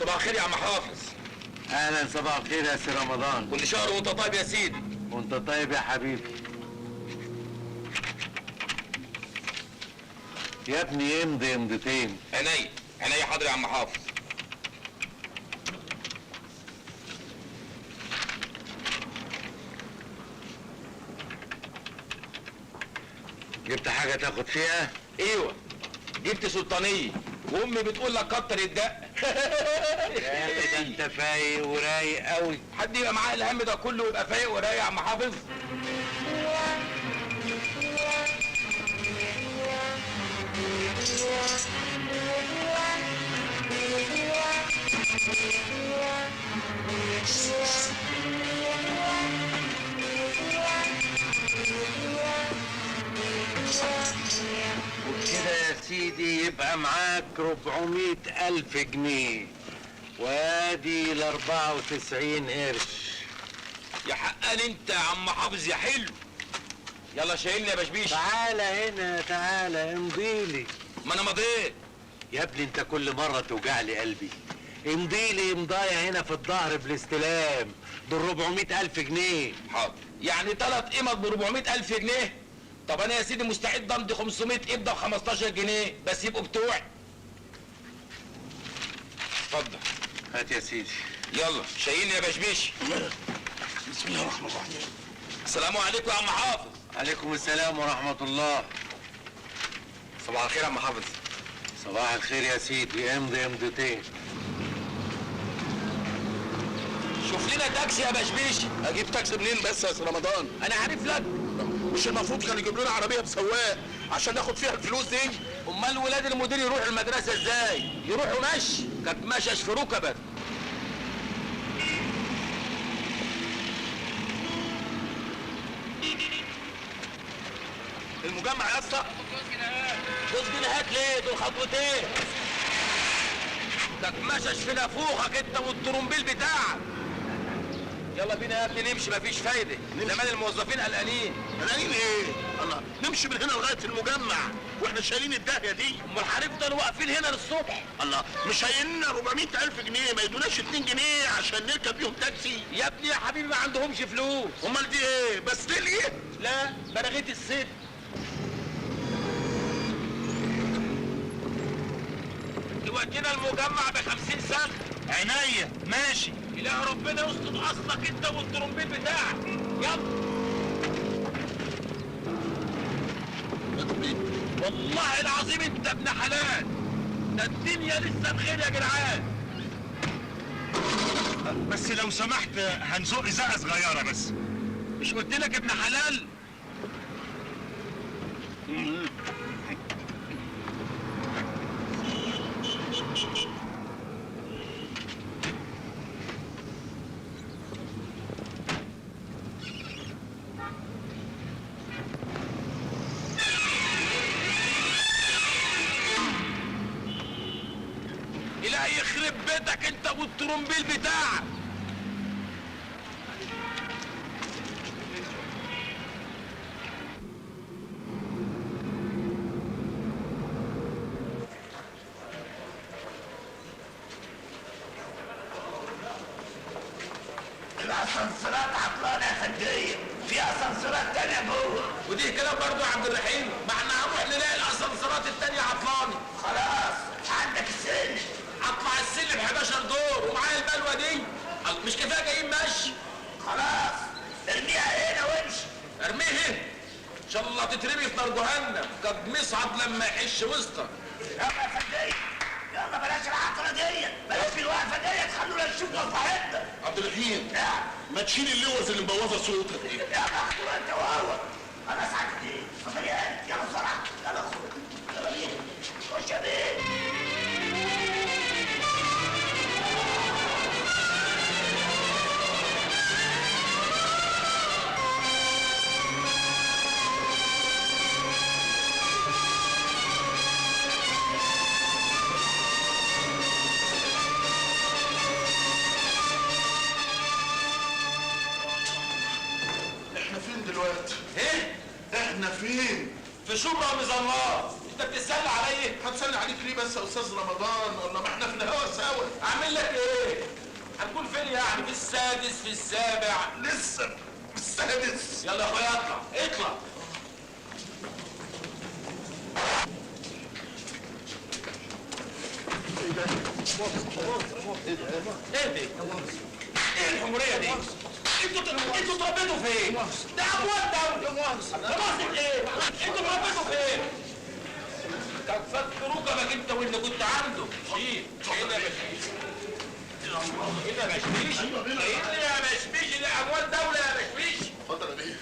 صباح الخير يا عم حافظ. اهلا، صباح الخير يا سي رمضان. كل شهر وانت طيب يا سيدي. وانت طيب يا حبيبي. يا ابني امضي امضتين. عينيا عينيا، حاضر يا عم حافظ. جبت حاجة تاخد فيها؟ ايوه جبت سلطانيه، وامي بتقول لك كتر الدق. يا ده انت فايق ورايق قوي. حد يبقى معاه الهم ده كله ويبقى فايق ورايق يا عم حافظ؟ وبكده يا سيدي يبقى معاك 400,000 جنيه، وادي ال 94 قرش. يا حقان انت يا عم حافظ يا حلو. يلا شايلني يا بشبيش. تعالى هنا، تعالى امضيلي. ما انا مضيت يا ابني انت كل مرة توجع لي قلبي. امضيلي امضاية هنا في الظهر بالاستلام، دول 400,000 جنيه. حاضر. يعني 3 قيمة ب 400,000 جنيه. طب انا يا سيدي مستعد امضي 500 قبضة ب 15 جنيه بس يبقوا بتوعي. اتفضل. هات يا سيدي. يلا شايلني يا بشبيش. بسم الله الرحمن الرحيم. السلام عليكم يا عم حافظ. عليكم السلام ورحمة الله. صباح الخير يا عم حافظ. صباح الخير يا سيدي، امضي امضتين. شوف لنا تاكسي يا بشبيش. اجيب تاكسي منين بس يا سي رمضان؟ انا عارف لك. مش المفروض كان يجيب لنا عربيه بسواق عشان ناخد فيها الفلوس دي؟ امال ولاد المدير يروحوا المدرسه ازاي؟ يروحوا مشي، كانت مشش في ركبك. المجمع يا اسطى. خد جنيهات ليه؟ دول خطوتين. كانت مشش في نافوخك انت والترومبيل بتاعك. يلا بينا يا ابني نمشي، مفيش فايده. زمان الموظفين قلقانين. قلقانين ايه؟ الله، نمشي من هنا لغايه المجمع واحنا شايلين الداهيه دي. امال هنفضل واقفين هنا للصبح؟ الله، مش هيلنا 400,000 جنيه، ما يدوناش 2 جنيه عشان نركب بيهم تاكسي؟ يا ابني يا حبيبي ما عندهمش فلوس. امال دي ايه؟ بس ليه؟ لا بلغيت الست. يودينا المجمع ب50 سنة. عينيا ماشي. إله ربنا يسطد اصلك انت والترومبيل بتاعك. يلا. والله العظيم انت ابن حلال. ده الدنيا لسه بخير يا جدعان. بس لو سمحت هنزق زقه صغيره بس. مش قلت لك ابن حلال؟ إلهي يخرب بيتك انت والترومبيل بتاعك. الاسانسيرات عطلانه يا فندية، في اسانسيرات تانية جوه. ودي كده برضه يا عبد الرحيم، ما احنا هنروح نلاقي الاسانسيرات التانية عطلانة. خلاص عندك السن. اطلع السلم 11 دور ومعايا البلوه دي. مش كفايه جايين مشي؟ خلاص ارميها هنا وامشي. ارميه هنا ان شاء الله تترمي في نار جهنم. قد مصعد لما يحش وسطك. يلا يا فندية، يلا بلاش العطله دي، بلاش الوقفه دي، تخلونا نشوف مصلحتنا. عبد الرحيم نعم. ما تشيل اللوز اللي مبوظه صوتك دي. يلا خدوا انت وهو. انا سعدت ايه؟ صفيان يلا بسرعه، يلا خد. يلا بينا خش يا بيه. احنا فين دلوقتي؟ ايه؟ احنا فين؟ في شبرا مظلات. انت بتسأل عليا؟ هتسلي عليك ليه بس يا استاذ رمضان؟ ولا ما احنا في الهوا سوا؟ اعمل لك يعني في السادس في السابع؟ لسه في السادس. يلا يا اخويا اطلع اطلع. ايه دي؟ ايه الحمورية دي؟ انتوا اتربيتوا فين؟ ده ابواب دولة. مؤاخذة ايه؟ انتوا اتربيتوا فين؟ كان فكروك انك انت واللي كنت عنده. شيل كده مشميش. كده مشميش. ايه يا مشميش؟ دي اموال دولة يا مشميش. اتفضل يا بيه.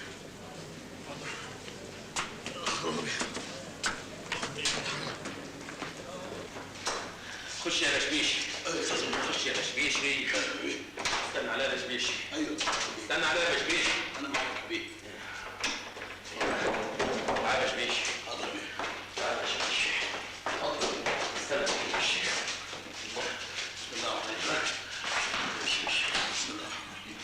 خش يا بشبيش. خش يا بشبيش. استنى عليا يا بشبيش. ايوه استنى عليا يا بشبيش. انا معاك يا بيه. تعال يا بشبيش. حاضر يا بيه. تعال يا بشبيش. حاضر. استنى يا بشبيش. بسم الله الرحمن الرحيم. بسم الله الرحمن الرحيم.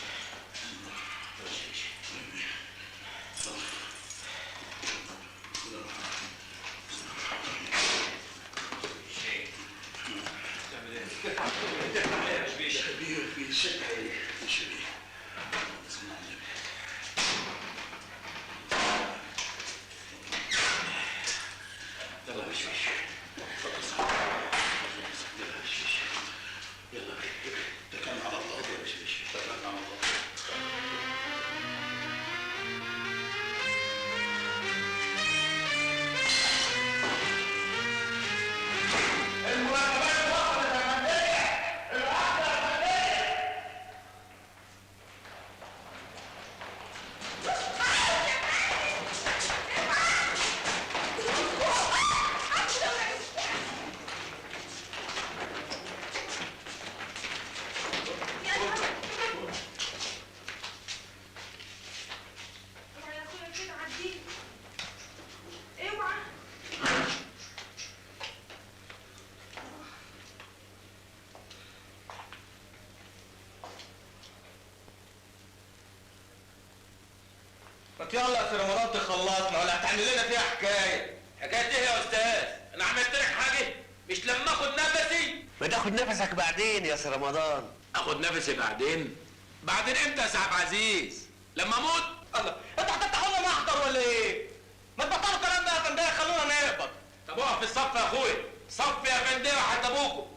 يلا يا سي رمضان تخلصنا ولا هتعمل لنا فيها حكايه؟ حكايه ايه يا استاذ؟ انا عملت لك حاجه؟ مش لما اخد نفسي؟ ما تاخد نفسك بعدين يا سي رمضان. اخد نفسي بعدين؟ بعدين امتى يا سعد عزيز؟ لما اموت؟ الله، انتوا هتفتحوا لنا محضر ولا ايه؟ ما تبطلوا الكلام ده يا فنديه، خلونا نقبض. طب اقف في الصف يا اخويا، صف يا فنديه حتى ابوكم.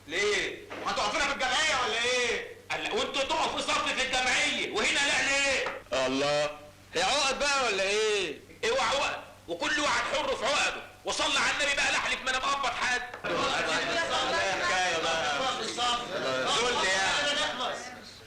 ليه؟ هتقفونا في الجمعيه ولا ايه؟ قال وانتوا تقفوا صف في الجمعيه وهنا لا ليه؟ الله، هي عقد بقى ولا ايه؟ اوعى عقد، وكل واحد حر في عقده، وصلى على النبي بقى لحلف ما انا مقبض حد.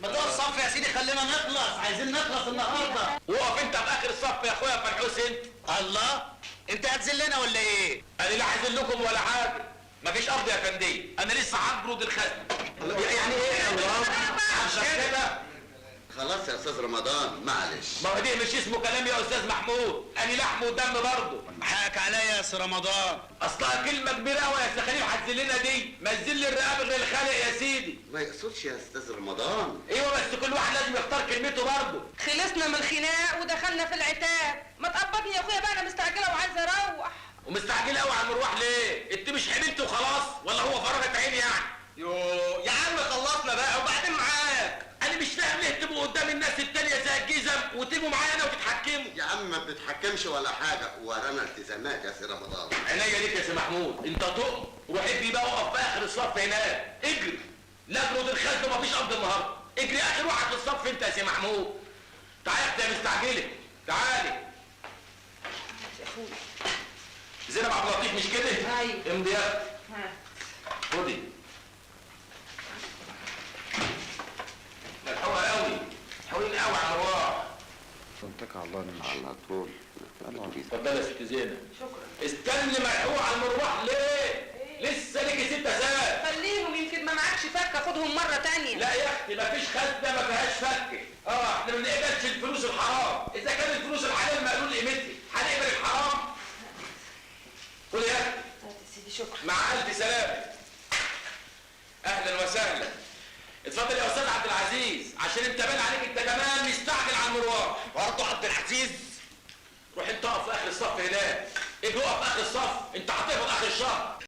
ما تقف صف يا سيدي، خلينا نخلص، عايزين نخلص النهارده. وقف انت في اخر الصف يا اخويا فرحوس انت. الله، انت هتذلنا ولا ايه؟ انا لا هذلكم ولا حاجه، مفيش ارض يا فنديه، انا لسه هجرد الخزنه. يعني ايه يا الله؟ عشان كده خلاص يا استاذ رمضان، معلش. ما هو دي مش اسمه كلام يا استاذ محمود، انا لحم ودم برضه. حقك عليا يا سي رمضان. اصلها كلمه كبيره قوي يا سي خليل، هتذلنا دي، ما تذل الرقاب غير الخالق يا سيدي. ما يقصدش يا استاذ رمضان. ايوه بس كل واحد لازم يختار كلمته برضه. خلصنا من الخناق ودخلنا في العتاب. ما تقبضني يا اخويا بقى، انا مستعجله وعايزه اروح. ومستعجله قوي على المروح ليه؟ انت مش حملت وخلاص ولا هو فرغت عين يعني؟ يا عم خلصنا بقى وبعدين معاك. انا مش فاهم ليه تبقوا قدام الناس التانية زي الجزم وتيجوا معايا انا وتتحكموا. يا عم ما بتتحكمش ولا حاجه، ورانا التزامات يا سي رمضان. عينيا ليك يا سي محمود، انت تقم وحبي بقى اقف في اخر الصف هناك، اجري. لا اجرد الخزن ومفيش ارض النهارده، اجري اخر واحد في الصف انت يا سي محمود. تعالي يا اختي يا مستعجله، تعالي. يا اخويا زينب عبد اللطيف مش كده؟ ايوه. امضي يا اختي. خدي. الحوى قوي، حوالين قوي على الرواح. اتكل على الله على طول. اتفضلي يا ست زينب. شكرا. استني مرحوع على المروح ليه؟ لسه ليكي 6 ساعات. خليهم، يمكن ما معكش فكه، خدهم مره تانية. لا يا اختي مفيش خزنه ما فيهاش فكه. احنا ما بنقبلش الفلوس الحرام، اذا كان الفلوس الحلال مقلول قيمتها، هنقبل الحرام؟ خد يا اختي. يا سيدي شكرا. مع الف سلامه. اهلا وسهلا. اتفضل يا استاذ عبد العزيز، عشان انت باين عليك انت كمان مستعجل على المروح. برضه عبد العزيز؟ روح انت اقف في اخر الصف هناك. اجي اقف في اخر الصف، انت هتقبض اخر الشهر.